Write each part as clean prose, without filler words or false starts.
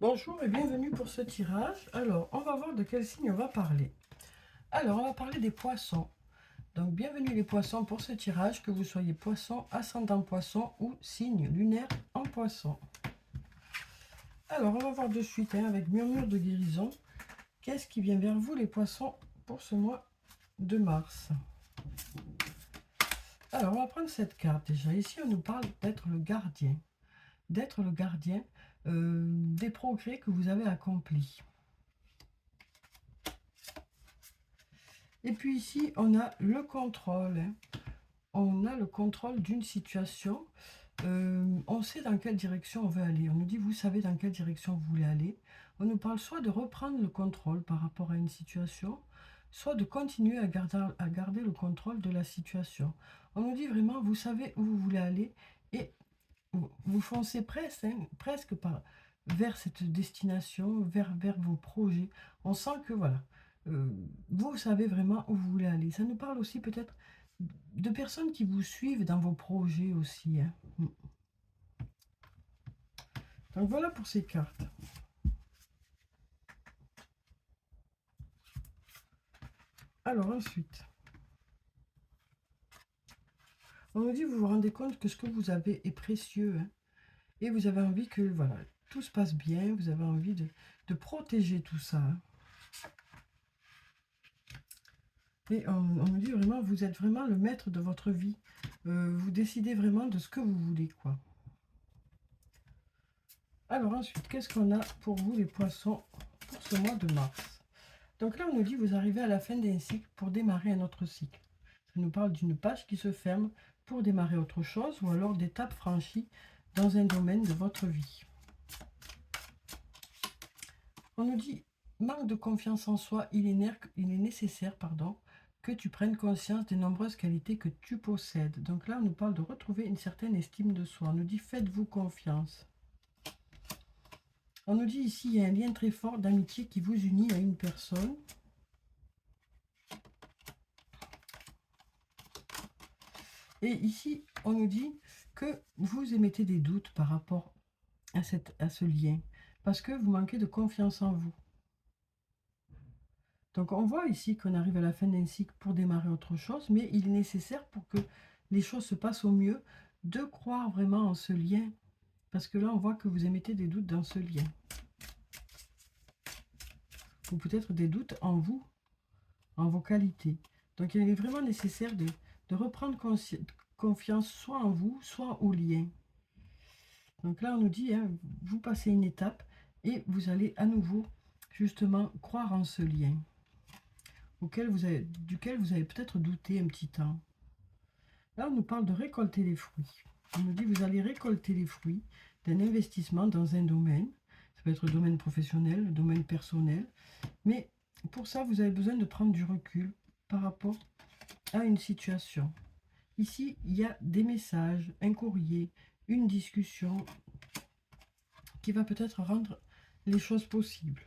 Bonjour et bienvenue pour ce tirage. Alors, on va voir de quel signe on va parler. Alors, on va parler des poissons. Donc, bienvenue les poissons pour ce tirage, que vous soyez poisson, ascendant poisson ou signe lunaire en poisson. Alors, on va voir de suite avec murmure de guérison. Qu'est-ce qui vient vers vous les poissons pour ce mois de mars? Alors, on va prendre cette carte déjà. Ici, on nous parle d'être le gardien. D'être le gardien des progrès que vous avez accomplis. Et puis ici, on a le contrôle. On a le contrôle d'une situation. On sait dans quelle direction on veut aller. On nous dit, vous savez dans quelle direction vous voulez aller. On nous parle soit de reprendre le contrôle par rapport à une situation, soit de continuer à garder le contrôle de la situation. On nous dit vraiment, vous savez où vous voulez aller et vous foncez presque vers cette destination, vers vos projets. On sent que voilà, vous savez vraiment où vous voulez aller. Ça nous parle aussi peut-être de personnes qui vous suivent dans vos projets aussi, hein. Donc voilà pour ces cartes. Alors ensuite, on nous dit, vous vous rendez compte que ce que vous avez est précieux, hein, et vous avez envie que voilà, tout se passe bien, vous avez envie de protéger tout ça, hein. Et on nous dit vraiment, vous êtes vraiment le maître de votre vie. Vous décidez vraiment de ce que vous voulez, quoi. Alors ensuite, qu'est-ce qu'on a pour vous les poissons pour ce mois de mars? Donc là, on nous dit, vous arrivez à la fin d'un cycle pour démarrer un autre cycle. Ça nous parle d'une page qui se ferme pour démarrer autre chose ou alors d'étapes franchies dans un domaine de votre vie. On nous dit, manque de confiance en soi, il est nécessaire, que tu prennes conscience des nombreuses qualités que tu possèdes. Donc là, on nous parle de retrouver une certaine estime de soi. On nous dit, faites-vous confiance. On nous dit ici, il y a un lien très fort d'amitié qui vous unit à une personne. Et ici, on nous dit que vous émettez des doutes par rapport à ce lien, parce que vous manquez de confiance en vous. Donc on voit ici qu'on arrive à la fin d'un cycle pour démarrer autre chose, mais il est nécessaire pour que les choses se passent au mieux, de croire vraiment en ce lien, parce que là on voit que vous émettez des doutes dans ce lien. Ou peut-être des doutes en vous, en vos qualités. Donc il est vraiment nécessaire de reprendre confiance soit en vous, soit au lien. Donc là on nous dit, hein, vous passez une étape et vous allez à nouveau justement croire en ce lien duquel vous avez peut-être douté un petit temps. Là, on nous parle de récolter les fruits. On nous dit vous allez récolter les fruits d'un investissement dans un domaine. Ça peut être le domaine professionnel, le domaine personnel. Mais pour ça, vous avez besoin de prendre du recul par rapport à une situation. Ici, il y a des messages, un courrier, une discussion qui va peut-être rendre les choses possibles.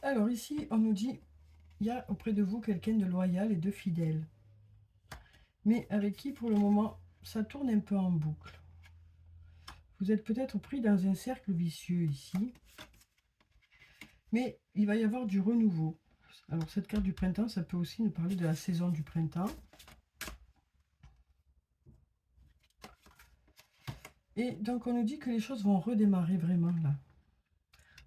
Alors ici, on nous dit, il y a auprès de vous quelqu'un de loyal et de fidèle, mais avec qui pour le moment, ça tourne un peu en boucle. Vous êtes peut-être pris dans un cercle vicieux ici, mais il va y avoir du renouveau. Alors cette carte du printemps, ça peut aussi nous parler de la saison du printemps. Et donc on nous dit que les choses vont redémarrer vraiment là.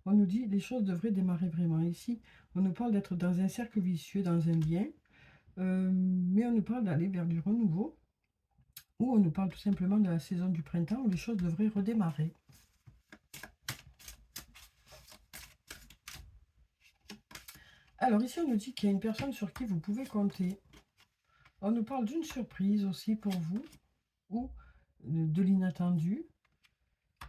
On nous dit que les choses devraient démarrer vraiment. Ici, on nous parle d'être dans un cercle vicieux, dans un lien, mais on nous parle d'aller vers du renouveau, ou on nous parle tout simplement de la saison du printemps où les choses devraient redémarrer. Alors ici, on nous dit qu'il y a une personne sur qui vous pouvez compter. On nous parle d'une surprise aussi pour vous, ou de l'inattendu.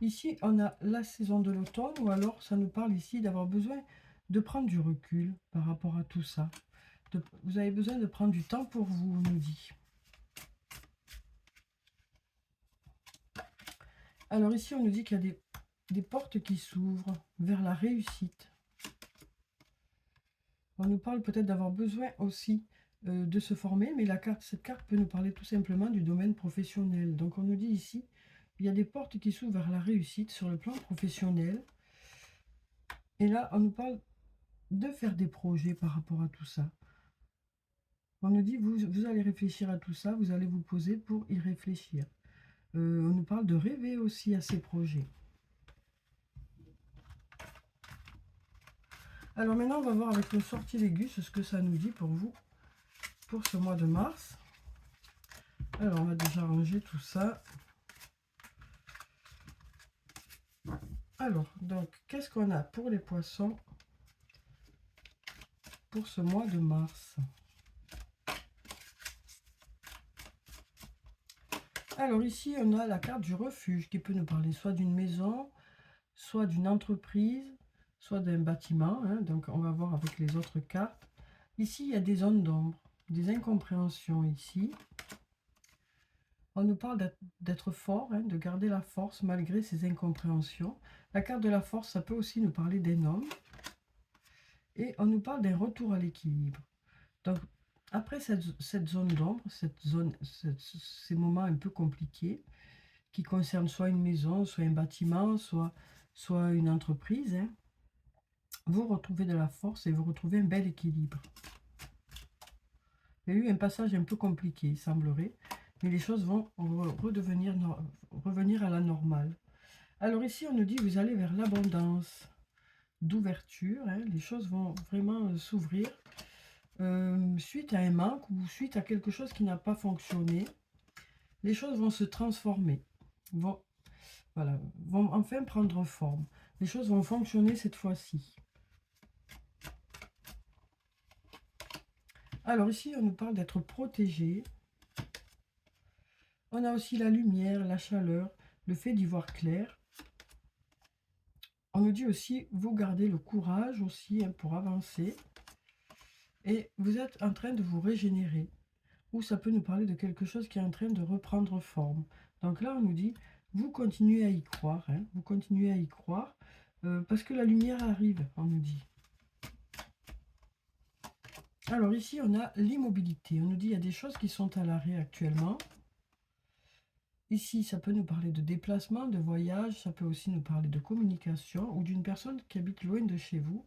Ici, on a la saison de l'automne, ou alors ça nous parle ici d'avoir besoin de prendre du recul par rapport à tout ça. Vous avez besoin de prendre du temps pour vous, on nous dit. Alors ici, on nous dit qu'il y a des portes qui s'ouvrent vers la réussite. On nous parle peut-être d'avoir besoin aussi de se former, mais cette carte peut nous parler tout simplement du domaine professionnel. Donc on nous dit ici, il y a des portes qui s'ouvrent vers la réussite sur le plan professionnel. Et là, on nous parle de faire des projets par rapport à tout ça. On nous dit, vous allez réfléchir à tout ça, vous allez vous poser pour y réfléchir. On nous parle de rêver aussi à ces projets. Alors maintenant, on va voir avec le sortilègus ce que ça nous dit pour vous, pour ce mois de mars. Alors, on va déjà ranger tout ça. Alors, donc, qu'est-ce qu'on a pour les poissons pour ce mois de mars? Alors ici, on a la carte du refuge qui peut nous parler soit d'une maison, soit d'une entreprise, soit d'un bâtiment. Hein. Donc, on va voir avec les autres cartes. Ici, il y a des zones d'ombre, des incompréhensions ici. On nous parle d'être fort, hein, de garder la force malgré ces incompréhensions. La carte de la force, ça peut aussi nous parler d'un homme. Et on nous parle d'un retour à l'équilibre. Donc, après cette zone d'ombre, ces moments un peu compliqués, qui concernent soit une maison, soit un bâtiment, soit une entreprise, hein, vous retrouvez de la force et vous retrouvez un bel équilibre. Il y a eu un passage un peu compliqué, il semblerait, mais les choses vont revenir à la normale. Alors ici, on nous dit, vous allez vers l'abondance d'ouverture, hein, les choses vont vraiment s'ouvrir suite à un manque ou suite à quelque chose qui n'a pas fonctionné. Les choses vont se transformer, vont enfin prendre forme. Les choses vont fonctionner cette fois-ci. Alors ici, on nous parle d'être protégé. On a aussi la lumière, la chaleur, le fait d'y voir clair. On nous dit aussi, vous gardez le courage aussi, hein, pour avancer. Et vous êtes en train de vous régénérer. Ou ça peut nous parler de quelque chose qui est en train de reprendre forme. Donc là, on nous dit, vous continuez à y croire. Hein, vous continuez à y croire. Parce que la lumière arrive, on nous dit. Alors ici, on a l'immobilité. On nous dit, il y a des choses qui sont à l'arrêt actuellement. Ici, ça peut nous parler de déplacement, de voyage. Ça peut aussi nous parler de communication ou d'une personne qui habite loin de chez vous.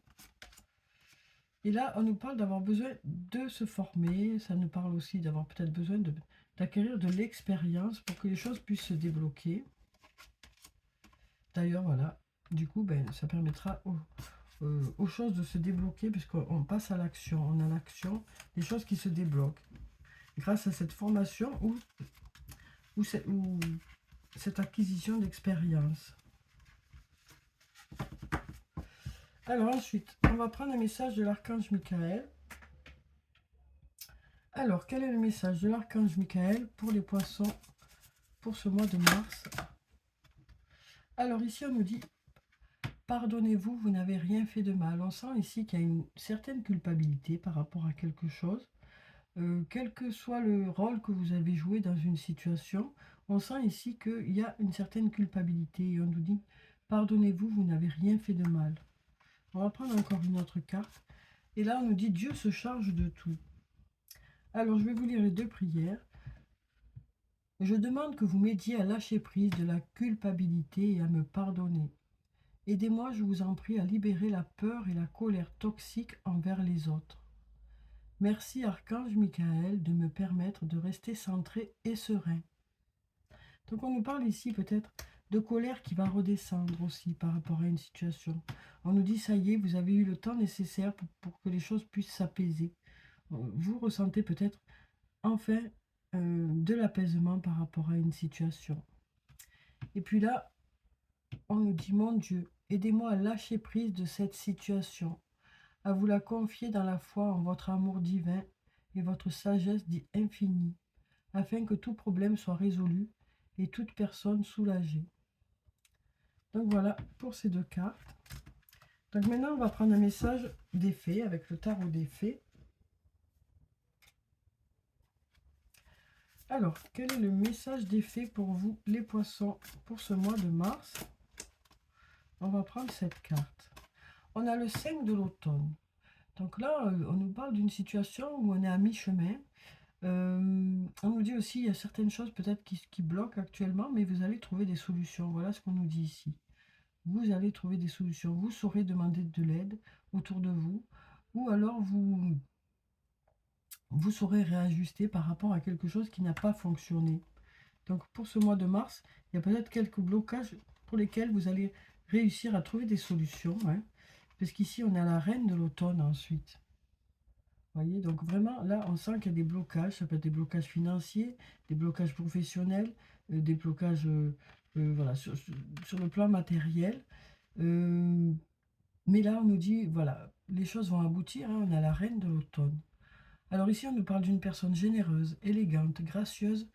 Et là, on nous parle d'avoir besoin de se former. Ça nous parle aussi d'avoir peut-être besoin d'acquérir de l'expérience pour que les choses puissent se débloquer. D'ailleurs, voilà. Du coup, ça permettra aux choses de se débloquer puisqu'on passe à l'action. On a l'action, des choses qui se débloquent. Grâce à cette formation ou cette acquisition d'expérience. Alors ensuite, on va prendre un message de l'archange Michael. Alors, quel est le message de l'archange Michael pour les poissons pour ce mois de mars? Alors ici, on nous dit, pardonnez-vous, vous n'avez rien fait de mal. On sent ici qu'il y a une certaine culpabilité par rapport à quelque chose. Quel que soit le rôle que vous avez joué dans une situation, on sent ici qu'il y a une certaine culpabilité. Et on nous dit, pardonnez-vous, vous n'avez rien fait de mal. On va prendre encore une autre carte. Et là, on nous dit, Dieu se charge de tout. Alors, je vais vous lire les deux prières. Je demande que vous m'aidiez à lâcher prise de la culpabilité et à me pardonner. Aidez-moi, je vous en prie, à libérer la peur et la colère toxiques envers les autres. Merci, Archange Michael, de me permettre de rester centré et serein. Donc on nous parle ici peut-être de colère qui va redescendre aussi par rapport à une situation. On nous dit, ça y est, vous avez eu le temps nécessaire pour que les choses puissent s'apaiser. Vous ressentez peut-être enfin de l'apaisement par rapport à une situation. Et puis là, on nous dit, mon Dieu, aidez-moi à lâcher prise de cette situation, à vous la confier dans la foi en votre amour divin et votre sagesse dit infinie, afin que tout problème soit résolu et toute personne soulagée. Donc voilà pour ces deux cartes. Donc maintenant, on va prendre un message des fées avec le tarot des fées. Alors, quel est le message des fées pour vous, les poissons, pour ce mois de mars? On va prendre cette carte. On a le 5 de l'automne. Donc là, on nous parle d'une situation où on est à mi-chemin. On nous dit aussi, il y a certaines choses peut-être qui bloquent actuellement, mais vous allez trouver des solutions. Voilà ce qu'on nous dit ici. Vous allez trouver des solutions. Vous saurez demander de l'aide autour de vous, ou alors vous saurez réajuster par rapport à quelque chose qui n'a pas fonctionné. Donc pour ce mois de mars, il y a peut-être quelques blocages pour lesquels vous allez réussir à trouver des solutions. Hein, parce qu'ici, on a la reine de l'automne ensuite. Voyez, donc vraiment, là, on sent qu'il y a des blocages. Ça peut être des blocages financiers, des blocages professionnels, des blocages voilà, sur le plan matériel. Mais là, on nous dit, voilà, les choses vont aboutir. Hein, on a la reine de l'automne. Alors ici, on nous parle d'une personne généreuse, élégante, gracieuse,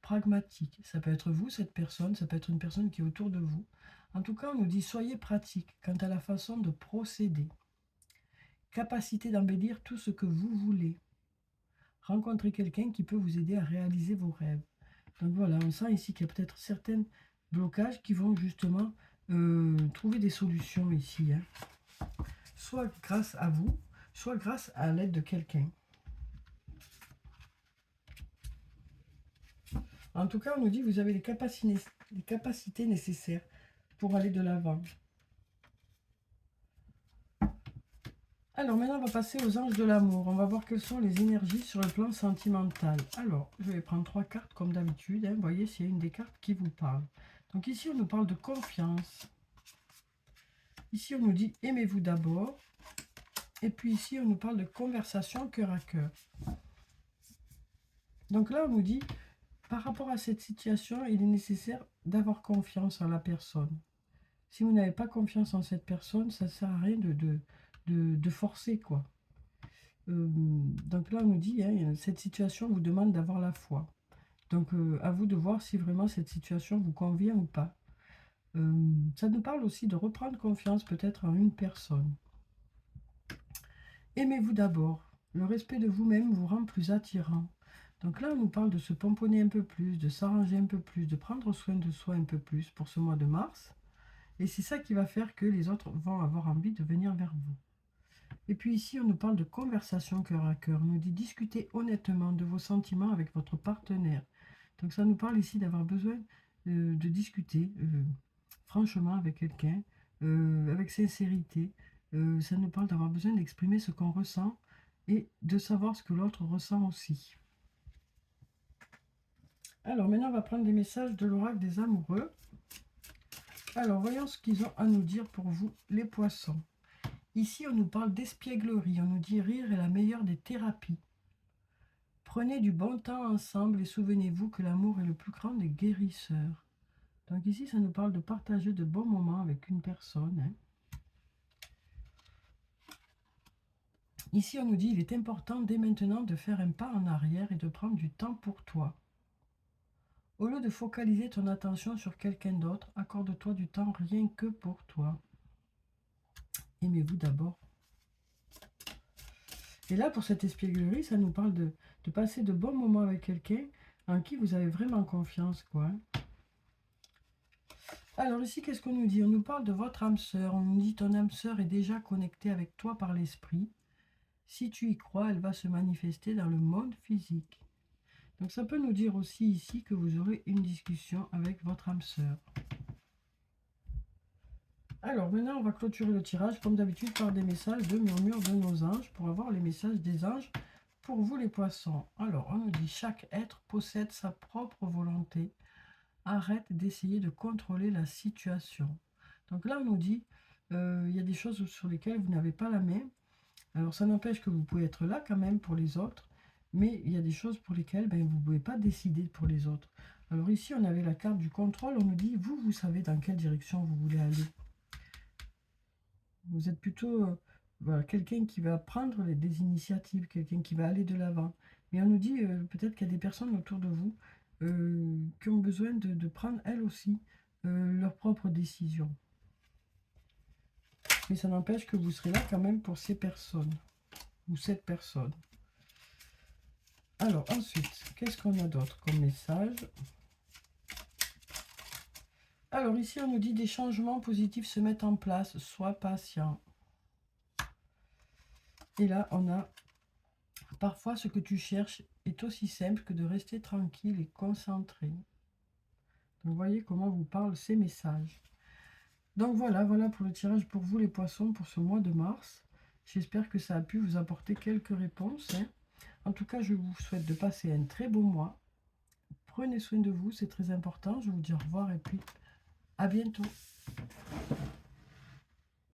pragmatique. Ça peut être vous, cette personne, ça peut être une personne qui est autour de vous. En tout cas, on nous dit, soyez pratique quant à la façon de procéder. Capacité d'embellir tout ce que vous voulez. Rencontrez quelqu'un qui peut vous aider à réaliser vos rêves. Donc voilà, on sent ici qu'il y a peut-être certains blocages qui vont justement trouver des solutions ici. Hein. Soit grâce à vous, soit grâce à l'aide de quelqu'un. En tout cas, on nous dit que vous avez les capacités nécessaires pour aller de l'avant. Alors maintenant, on va passer aux anges de l'amour. On va voir quelles sont les énergies sur le plan sentimental. Alors, je vais prendre 3 cartes comme d'habitude. Hein. Vous voyez s'il y a une des cartes qui vous parle. Donc ici, on nous parle de confiance. Ici, on nous dit aimez-vous d'abord. Et puis ici, on nous parle de conversation cœur à cœur. Donc là, on nous dit, par rapport à cette situation, il est nécessaire d'avoir confiance en la personne. Si vous n'avez pas confiance en cette personne, ça ne sert à rien de forcer, quoi. Donc là, on nous dit, hein, cette situation vous demande d'avoir la foi. Donc, à vous de voir si vraiment cette situation vous convient ou pas. Ça nous parle aussi de reprendre confiance peut-être en une personne. Aimez-vous d'abord. Le respect de vous-même vous rend plus attirant. Donc là, on nous parle de se pomponner un peu plus, de s'arranger un peu plus, de prendre soin de soi un peu plus pour ce mois de mars. Et c'est ça qui va faire que les autres vont avoir envie de venir vers vous. Et puis ici, on nous parle de conversation cœur à cœur. On nous dit discuter honnêtement de vos sentiments avec votre partenaire. Donc ça nous parle ici d'avoir besoin de discuter franchement avec quelqu'un, avec sincérité. Ça nous parle d'avoir besoin d'exprimer ce qu'on ressent et de savoir ce que l'autre ressent aussi. Alors maintenant, on va prendre des messages de l'oracle des amoureux. Alors, voyons ce qu'ils ont à nous dire pour vous, les poissons. Ici, on nous parle d'espièglerie. On nous dit rire est la meilleure des thérapies. Prenez du bon temps ensemble et souvenez-vous que l'amour est le plus grand des guérisseurs. Donc ici, ça nous parle de partager de bons moments avec une personne. Hein. Ici, on nous dit il est important dès maintenant de faire un pas en arrière et de prendre du temps pour toi. Au lieu de focaliser ton attention sur quelqu'un d'autre, accorde-toi du temps rien que pour toi. Aimez-vous d'abord. Et là, pour cette espièglerie, ça nous parle de passer de bons moments avec quelqu'un en qui vous avez vraiment confiance, quoi. Alors ici, qu'est-ce qu'on nous dit? On nous parle de votre âme sœur. On nous dit ton âme sœur est déjà connectée avec toi par l'esprit. Si tu y crois, elle va se manifester dans le monde physique. Donc ça peut nous dire aussi ici que vous aurez une discussion avec votre âme sœur. Alors maintenant, on va clôturer le tirage comme d'habitude par des messages de murmure de nos anges pour avoir les messages des anges pour vous les poissons. Alors, on nous dit chaque être possède sa propre volonté. Arrête d'essayer de contrôler la situation. Donc là, on nous dit il y a des choses sur lesquelles vous n'avez pas la main. Alors ça n'empêche que vous pouvez être là quand même pour les autres, mais il y a des choses pour lesquelles vous ne pouvez pas décider pour les autres. Alors ici, on avait la carte du contrôle. On nous dit vous savez dans quelle direction vous voulez aller. Vous êtes plutôt voilà, quelqu'un qui va prendre des initiatives, quelqu'un qui va aller de l'avant. Mais on nous dit peut-être qu'il y a des personnes autour de vous qui ont besoin de prendre elles aussi leurs propres décisions. Mais ça n'empêche que vous serez là quand même pour ces personnes, ou cette personne. Alors ensuite, qu'est-ce qu'on a d'autre comme message? Alors ici, on nous dit des changements positifs se mettent en place, sois patient. Et là, on a parfois ce que tu cherches est aussi simple que de rester tranquille et concentré. Donc, vous voyez comment vous parlent ces messages. Donc voilà, voilà pour le tirage pour vous les poissons pour ce mois de mars. J'espère que ça a pu vous apporter quelques réponses. En tout cas, je vous souhaite de passer un très beau mois. Prenez soin de vous, c'est très important. Je vous dis au revoir et puis à bientôt.